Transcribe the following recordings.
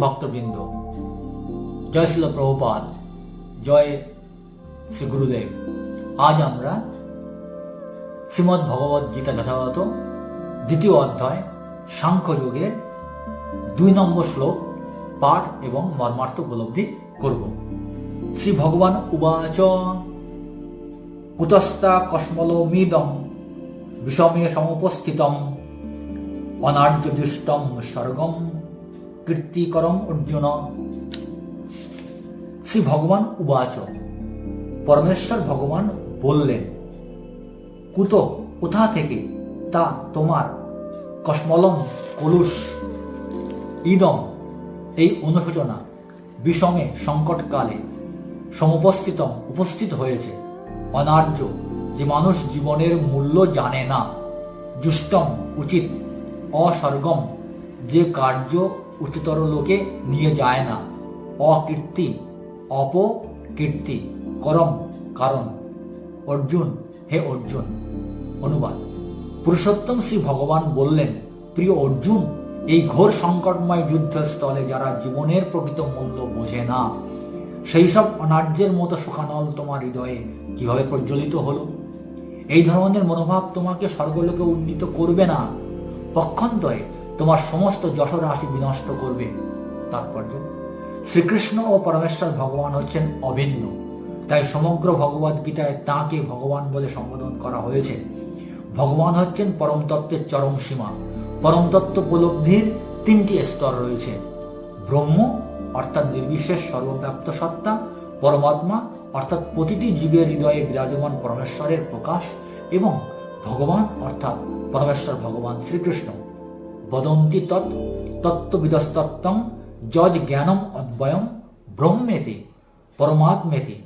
ভক্তবৃন্দ, জয় শ্রীল প্রভুপাদ, জয় শ্রী গুরুদেব। আজ আমরা শ্রীমদ্ ভগবদ গীতা যথাযথ 2য় অধ্যায় সাংখ্যযোগের 2 নম্বর শ্লোক পাঠ এবং মর্মার্থ উপলব্ধি করব। শ্রী ভগবান উবাচ কুতস্তা কস্মলোমিদম বিষমে সমুপস্থিতম অনার্যদৃষ্টম স্বর্গম কীর্তিকরম অর্জুন। শ্রী ভগবান উবাচ, পরমেশ্বর ভগবান বললেন, কোথা থেকে তা তোমার কস্মলম কলুষ ইদম এই অনুশোচনা বিষমে সংকটকালে সমুপস্থিতম উপস্থিত হয়েছে। অনার্য যে মানুষ জীবনের মূল্য জানে না, জুষ্টম উচিত, অস্বর্গম যে কার্য উচ্চতর লোকে নিয়ে যায় না, অকীর্তি অপকীর্তি করম কারণ। অর্জুন, হে অর্জুন। অনুবাদ: পুরুষোত্তম শ্রী ভগবান বললেন, প্রিয় অর্জুন, এই ঘোর সংকটময় যুদ্ধস্থলে যারা জীবনের প্রকৃত মূল্য বোঝে না, সেই সব অনার্যের মতো সুখানল তোমার হৃদয়ে কিভাবে প্রজ্বলিত হলো? এই ধরনের মনোভাব তোমাকে স্বর্গলোকে উন্নীত করবে না, পক্ষান্তরে তোমার সমস্ত যশরাশি বিনষ্ট করবে। তাৎপর্য: শ্রীকৃষ্ণ ও পরমেশ্বর ভগবান হচ্ছেন অভিন্ন, তাই সমগ্র ভগবদ গীতায় তাঁকে ভগবান বলে সম্বোধন করা হয়েছে। ভগবান হচ্ছেন পরম তত্ত্বের চরম সীমা। পরম তত্ত্ব উপলব্ধির 3টি স্তর রয়েছে: ব্রহ্ম অর্থাৎ নির্বিশেষ সর্বব্যাপ্ত সত্তা, পরমাত্মা অর্থাৎ প্রতিটি জীবের হৃদয়ে বিরাজমান পরমেশ্বরের প্রকাশ, এবং ভগবান অর্থাৎ পরমেশ্বর ভগবান শ্রীকৃষ্ণ। বদন্তি তত্ত্ববিদস্তত্ত্বং যজ জ্ঞানম অদ্বয়ম ব্রহ্মেতি পরমাত্মেতি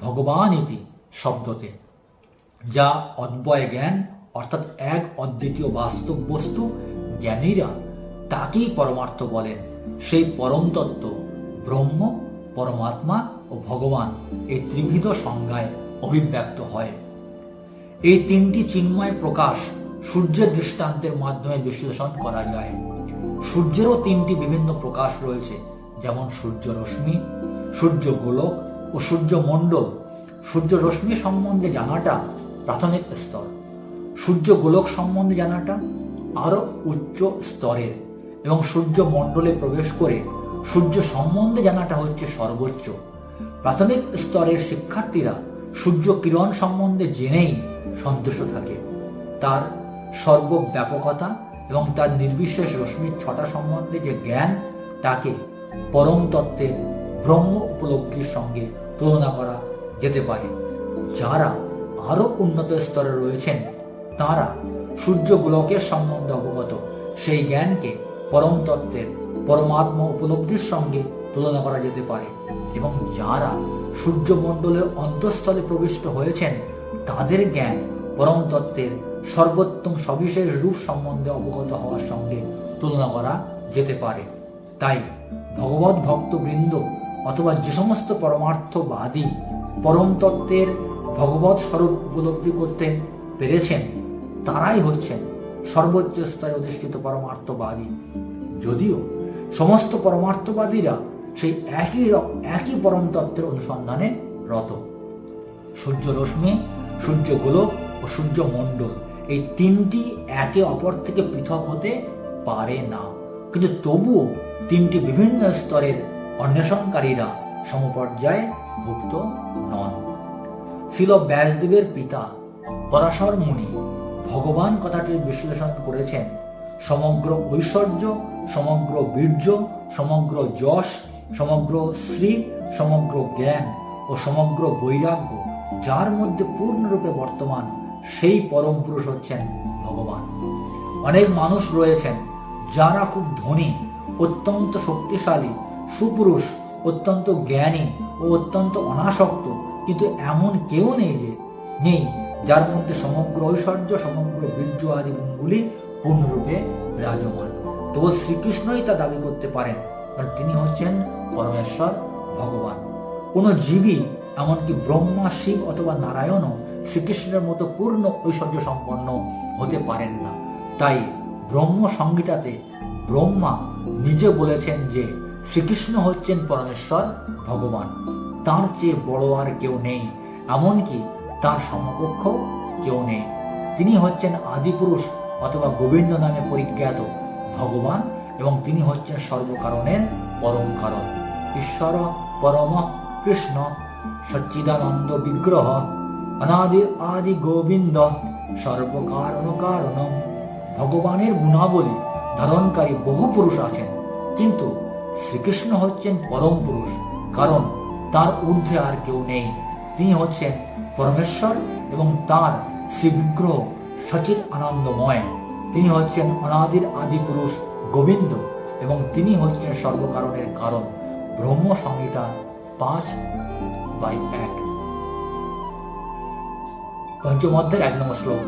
ভগবানিতি শব্দতে। যা অদ্বয় জ্ঞান অর্থাৎ এক অদ্বিতীয় বাস্তব বস্তু, জ্ঞানীরা তাকেই পরমার্থ বলেন। সেই পরম তত্ত্ব ব্রহ্ম, পরমাত্মা ও ভগবান এই ত্রিবিধ সংজ্ঞায় অভিব্যক্ত হয়। এই 3টি চিন্ময় প্রকাশ সূর্যের দৃষ্টান্তের মাধ্যমে বিশ্লেষণ করা যায়। সূর্যেরও 3টি বিভিন্ন প্রকাশ রয়েছে, যেমন সূর্য রশ্মি, সূর্য গোলক ও সূর্য মণ্ডল। সূর্য রশ্মি সম্বন্ধে জানাটা প্রাথমিক স্তর, সূর্য গোলক সম্বন্ধে জানাটা আরো উচ্চ স্তরের, এবং সূর্য মণ্ডলে প্রবেশ করে সূর্য সম্বন্ধে জানাটা হচ্ছে সর্বোচ্চ। প্রাথমিক স্তরের শিক্ষার্থীরা সূর্য কিরণ সম্বন্ধে জেনেই সন্তুষ্ট থাকে। তার সর্বব্যাপকতা এবং তার নির্বিশেষ রশ্মির ছটা সম্বন্ধে যে জ্ঞান, তাকে পরম তত্ত্বের ব্রহ্ম উপলব্ধির সঙ্গে তুলনা করা যেতে পারে। যারা আরো উন্নত স্তরে রয়েছেন, তারা সূর্য গোলকের সম্বন্ধে অবগত, সেই জ্ঞানকে পরম তত্ত্বের পরমাত্মা উপলব্ধির সঙ্গে তুলনা করা যেতে পারে। এবং যারা সূর্যমণ্ডলের অন্তঃস্থলে প্রবিষ্ট হয়েছেন, তাদের জ্ঞান পরম তত্ত্বের সর্বোত্তম সবিশেষ রূপ সম্বন্ধে অবগত হওয়ার সঙ্গে তুলনা করা যেতে পারে। তাই ভগবত ভক্তবৃন্দ অথবা যে সমস্ত পরমার্থবাদী পরম তত্ত্বের ভগবত স্বরূপ উপলব্ধি করতে পেরেছেন, তারাই হচ্ছেন সর্বোচ্চ স্তরে অধিষ্ঠিত পরমার্থবাদী। যদিও সমস্ত পরমার্থবাদীরা সেই একই পরম তত্ত্বের অনুসন্ধানে রত। সূর্য রশ্মি, সূর্য গোলক ও সূর্য মণ্ডল এই 3টি একে অপর থেকে পৃথক হতে পারে না, কিন্তু তবুও 3টি বিভিন্ন স্তরের অন্বেষণকারীরা সমপর্যায়ে ভুক্ত নন। শ্রীল ব্যাসদেবের পিতা পরাশর মুনি ভগবান কথাটির বিশ্লেষণ করেছেন, সমগ্র ঐশ্বর্য, সমগ্র বীর্য, সমগ্র যশ, সমগ্র শ্রী, সমগ্র জ্ঞান ও সমগ্র বৈরাগ্য যার মধ্যে পূর্ণরূপে বর্তমান, সেই পরম পুরুষ হচ্ছেন ভগবান। অনেক মানুষ রয়েছেন যারা খুব ধনী, অত্যন্ত শক্তিশালী, সুপুরুষ, অত্যন্ত জ্ঞানী ও অত্যন্ত অনাসক্ত, কিন্তু এমন কেউ নেই যার মধ্যে সমগ্র ঐশ্বর্য, সমগ্র বীর্য আদি গুণগুলি পূর্ণরূপে বিরাজমান। তবু শ্রীকৃষ্ণই তা দাবি করতে পারেন, কারণ তিনি হচ্ছেন পরমেশ্বর ভগবান। কোন জীবই, এমনকি ব্রহ্মা, শিব অথবা নারায়ণও শ্রীকৃষ্ণের মতো পূর্ণ ঐশ্বর্য সম্পন্ন হতে পারেন না। তাই ব্রহ্ম সংহিতাতে ব্রহ্মা নিজে বলেছেন যে শ্রীকৃষ্ণ হচ্ছেন পরমেশ্বর ভগবান, তার চেয়ে বড় আর কেউ নেই, এমনকি তার সমকক্ষ কেউ নেই। তিনি হচ্ছেন আদিপুরুষ অথবা গোবিন্দ নামে পরিজ্ঞাত ভগবান এবং তিনি হচ্ছেন সর্বকারণের পরম কারণ। ঈশ্বর পরম কৃষ্ণ সচ্চিদানন্দ বিগ্রহ অনাদি আদি গোবিন্দ সর্বকারণ কারণম। ভগবানের গুণাবলী ধারণকারী বহু পুরুষ আছেন, কিন্তু শ্রীকৃষ্ণ হচ্ছেন পরম পুরুষ, কারণ তার ঊর্ধ্বে আর কেউ নেই। তিনি হচ্ছেন পরমেশ্বর এবং তার শ্রীবিগ্রহ সচিত আনন্দময়। তিনি হচ্ছেন অনাদির আদি পুরুষ গোবিন্দ এবং তিনি হচ্ছেন সর্বকারণের কারণ। ব্রহ্ম সংহিতা 5/1। পঞ্চম অধ্যায়ের 1 নম্বর শ্লোক।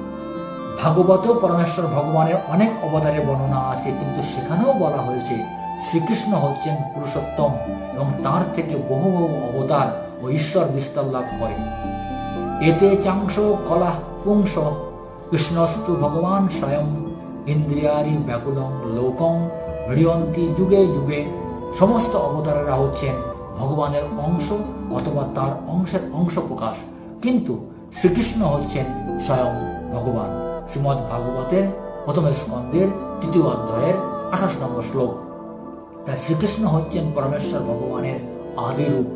ভাগবতেও পরমেশ্বর ভগবানের অনেক অবতারের বর্ণনা আছে, কিন্তু সেখানেও বলা হয়েছে শ্রীকৃষ্ণ হচ্ছেন পুরুষোত্তম এবং তার থেকে বহু বহু অবতার ও ঈশ্বর বিস্তার লাভ করে। এতে চাংশ কলা পুংস কৃষ্ণস্তু ভগবান স্বয়ং ইন্দ্রিয়ারি ব্যাকুলং লোকং মৃয়ন্তি যুগে যুগে। সমস্ত অবতারেরা হচ্ছেন ভগবানের অংশ অথবা তার অংশের অংশ প্রকাশ, কিন্তু শ্রীকৃষ্ণ হচ্ছেন স্বয়ং ভগবান। শ্রীমদ্ ভাগবতের প্রথম স্কন্ধের 3 অধ্যায়ের 28 নম্বর শ্লোক। তাই শ্রীকৃষ্ণ হচ্ছেন পরমেশ্বর ভগবানের আদিরূপ,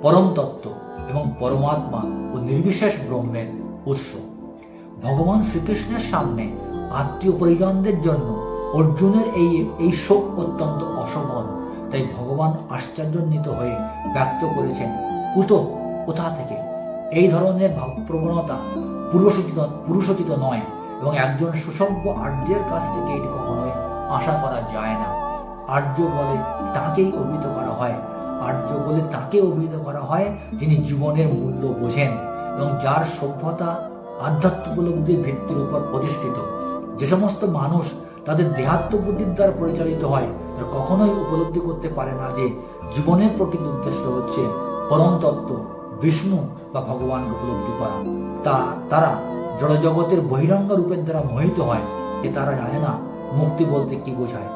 পরম তত্ত্ব এবং পরমাত্মা ও নির্বিশেষ ব্রহ্মের উৎস। ভগবান শ্রীকৃষ্ণের সামনে আত্মীয় পরিজনদের জন্য অর্জুনের এই শোক অত্যন্ত অশোভন। তাই ভগবান আশ্চর্যান্বিত হয়ে ব্যক্ত করেছেন, কোথা থেকে এই ধরনের ভাবপ্রবণতা পুরুষোচিত নয় এবং একজন সুসভ্য আর্যের কাছ থেকে এটি কখনোই আশা করা যায় না। আর্য বলে তাকেই অভিহিত করা হয় যিনি জীবনের মূল্য বোঝেন এবং যার সভ্যতা আধ্যাত্মিক উপলব্ধির ভিত্তির উপর প্রতিষ্ঠিত। যে সমস্ত মানুষ তাদের দেহাত্মবুদ্ধির দ্বারা পরিচালিত হয় তারা কখনোই উপলব্ধি করতে পারে না যে জীবনের প্রকৃত উদ্দেশ্য হচ্ছে পরম তত্ত্ব বিষ্ণু বা ভগবানকে উপলব্ধি করা। তারা জড়জগতের বহিরঙ্গ রূপের দ্বারা মোহিত হয়। তারা জানে না মুক্তি বলতে কি বোঝায়।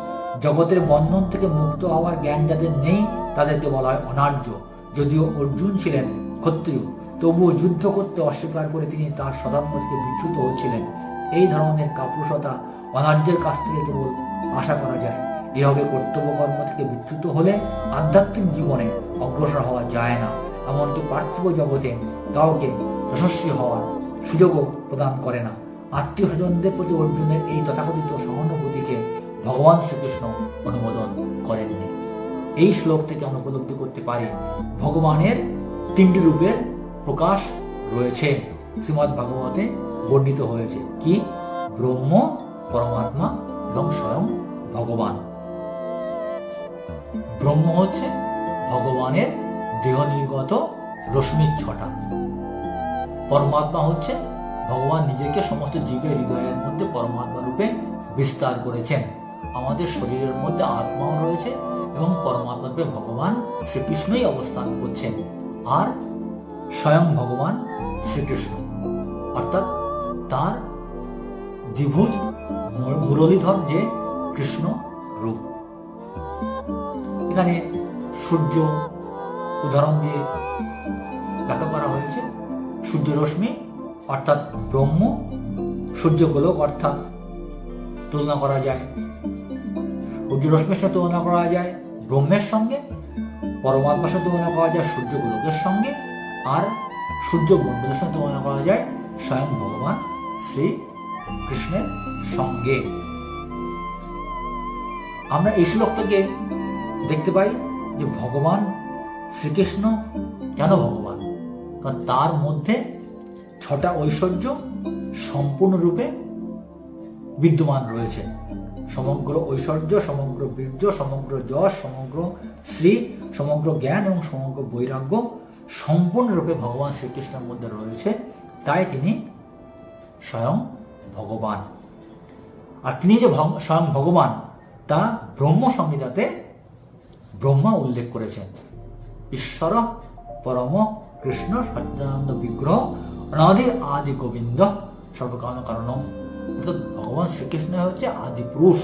জগতের বন্ধন থেকে মুক্ত হওয়ার জ্ঞান যাদের নেই তাদেরকে বলা হয় অনার্য। যদিও অর্জুন ছিলেন ক্ষত্রিয়, তবুও যুদ্ধ করতে অস্বীকার করে তিনি তার স্বধর্ম থেকে বিচ্যুত হচ্ছিলেন। এই ধরনের কাপুরুষতা অনার্যের কাছ থেকে কেবল আশা করা যায়। এভাবে কর্তব্য কর্ম থেকে বিচ্যুত হলে আধ্যাত্মিক জীবনে অগ্রসর হওয়া যায় না, এমনকি পার্থিব জগতে কাউকে যশস্বী হওয়ার সুযোগও প্রদান করে না। আত্মীয় স্বজনদের প্রতি অর্জুনের এই তথাকথিত সহানুভূতিকে ভগবান শ্রীকৃষ্ণ অনুমোদন করেননি। এই শ্লোক থেকে আমরা উপলব্ধি করতে পারি ভগবানের 3টি রূপের প্রকাশ রয়েছে। শ্রীমদ্ ভাগবতে বর্ণিত হয়েছে কি? ব্রহ্ম, পরমাত্মা এবং স্বয়ং ভগবান। ব্রহ্ম হচ্ছে ভগবানের দেহ নির্গত রশ্মির ছটা। পরমাত্মা হচ্ছে ভগবান নিজেকে সমস্ত জীবের হৃদয়ের মধ্যে পরমাত্মা রূপে বিস্তার করেছেন। আমাদের শরীরের মধ্যে আত্মাও রয়েছে এবং পরমাত্মা রূপে ভগবান শ্রীকৃষ্ণই অবস্থান করছেন। আর স্বয়ং ভগবান শ্রীকৃষ্ণ অর্থাৎ তার দ্বিভুজ মুরলীধর যে কৃষ্ণ রূপ। এখানে সূর্য উদাহরণ দিয়ে ব্যাখ্যা করা হয়েছে। সূর্য রশ্মি অর্থাৎ ব্রহ্ম, সূর্য গোলক অর্থাৎ তুলনা করা যায় সূর্য রশ্মির সাথে তুলনা করা যায় ব্রহ্মের সঙ্গে, পরমাত্মার সাথে তুলনা করা যায় সূর্য গোলকের সঙ্গে, আর সূর্য মণ্ডলের সাথে তুলনা করা যায় স্বয়ং ভগবান শ্রী কৃষ্ণের সঙ্গে। আমরা এই শ্লোক থেকে দেখতে পাই যে ভগবান শ্রীকৃষ্ণ কেন ভগবান, কারণ তার মধ্যে 6টা ঐশ্বর্য সম্পূর্ণরূপে বিদ্যমান রয়েছে। সমগ্র ঐশ্বর্য, সমগ্র বীর্য, সমগ্র যশ, সমগ্র শ্রী, সমগ্র জ্ঞান এবং সমগ্র বৈরাগ্য সম্পূর্ণরূপে ভগবান শ্রীকৃষ্ণের মধ্যে রয়েছে। তাই তিনি স্বয়ং ভগবান। আর তিনি যে স্বয়ং ভগবান তা ব্রহ্ম সংহিতাতে ব্রহ্মা উল্লেখ করেছেন। ঈশ্বর পরম কৃষ্ণ সচ্চিদানন্দ বিগ্রহ অনাদির আদি গোবিন্দ সর্বকারণ কারণম। অর্থাৎ ভগবান শ্রীকৃষ্ণ হচ্ছে আদি পুরুষ।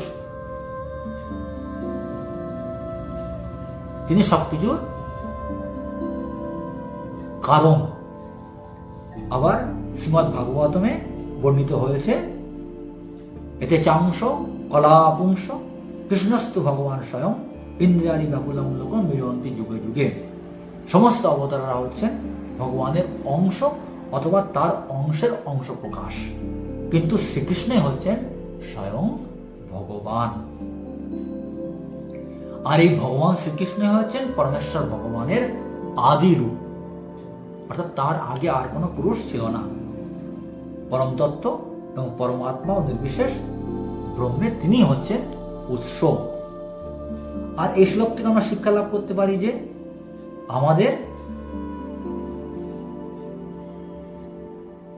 তিনি সবকিছুর কারণ। আবার শ্রীমদ্ ভাগবতমে বর্ণিত হয়েছে, এতে চাংশ কলাপুংস কৃষ্ণস্তু ভগবান স্বয়ং ইন্দ্রিয়াণি ব্যাকুলং লোকং মিলন্তি যুগে যুগে। সমস্ত অবতাররা হচ্ছেন ভগবানের অংশ অথবা তার অংশের অংশ প্রকাশ, কিন্তু শ্রীকৃষ্ণই হচ্ছেন স্বয়ং ভগবান। আর এই ভগবান শ্রীকৃষ্ণই হচ্ছেন পরমেশ্বর ভগবানের আদি রূপ, অর্থাৎ তার আগে আর কোনো পুরুষ ছিল না। পরম তত্ত্ব এবং পরমাত্মা ও নির্বিশেষ ব্রহ্মের তিনি হচ্ছেন উৎস। আর এই শ্লোক থেকে আমরা শিক্ষা লাভ করতে পারি যে আমাদের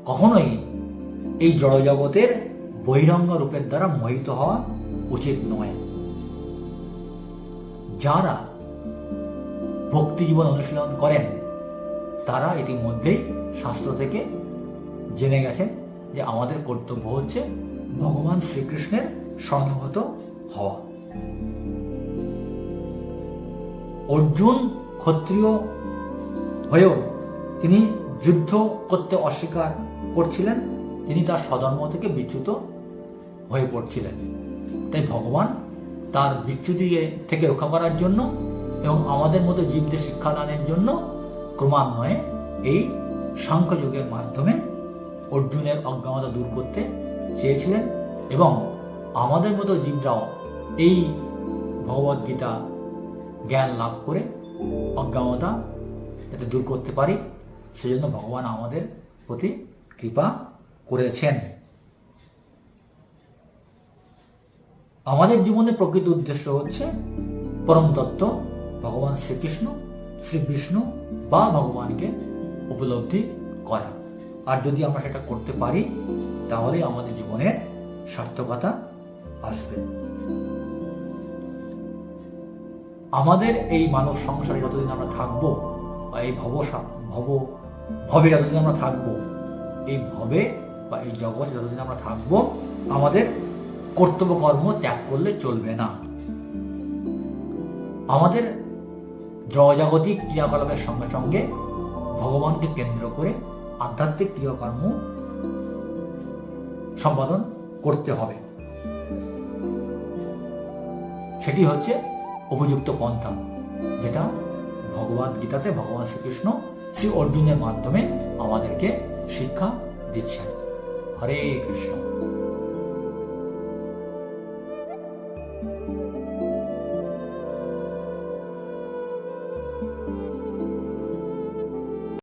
কখনোই এই জড়জগতের বহিরঙ্গ রূপের দ্বারা মোহিত হওয়া উচিত নয়। যারা ভক্তি জীবন অনুশীলন করেন তারা ইতিমধ্যেই শাস্ত্র থেকে জেনে গেছেন যে আমাদের কর্তব্য হচ্ছে ভগবান শ্রীকৃষ্ণের শরণাগত হওয়া। অর্জুন ক্ষত্রিয় হয়েও তিনি যুদ্ধ করতে অস্বীকার করছিলেন, তিনি তার স্বধর্ম থেকে বিচ্যুত হয়ে পড়ছিলেন। তাই ভগবান তার বিচ্যুতি থেকে রক্ষা করার জন্য এবং আমাদের মতো জীবদের শিক্ষাদানের জন্য ক্রমান্বয়ে এই সাংখ্যযোগের মাধ্যমে অর্জুনের অজ্ঞানতা দূর করতে চেয়েছিলেন এবং আমাদের মতো জীবরাও এই ভগবদ্গীতা জ্ঞান লাভ করে অজ্ঞানতা যাতে দূর করতে পারি সেজন্য ভগবান আমাদের প্রতি কৃপা করেছেন। আমাদের জীবনের প্রকৃত উদ্দেশ্য হচ্ছে পরম তত্ত্ব ভগবান শ্রীকৃষ্ণ, শ্রী বিষ্ণু বা ভগবানকে উপলব্ধি করা। আর যদি আমরা সেটা করতে পারি তাহলে আমাদের জীবনের সার্থকতা আসবে। আমাদের এই মানব সংসারে যতদিন আমরা থাকবো বা এই ভবে যতদিন আমরা থাকবো, এই ভবে বা এই জগতে যতদিন আমরা থাকবো, আমাদের কর্তব্য কর্ম ত্যাগ করলে চলবে না। আমাদের জগজাগতিক ক্রিয়াকলাপের সঙ্গে সঙ্গে ভগবানকে কেন্দ্র করে আধ্যাত্মিক ক্রিয়াকর্ম সম্পাদন করতে হবে। সেটি হচ্ছে উপযুক্ত পন্থা, যেটা ভগবদ্গীতাতে ভগবান শ্রীকৃষ্ণ শ্রী অর্জুনের মাধ্যমে আমাদেরকে শিক্ষা দিচ্ছেন। হরে কৃষ্ণ।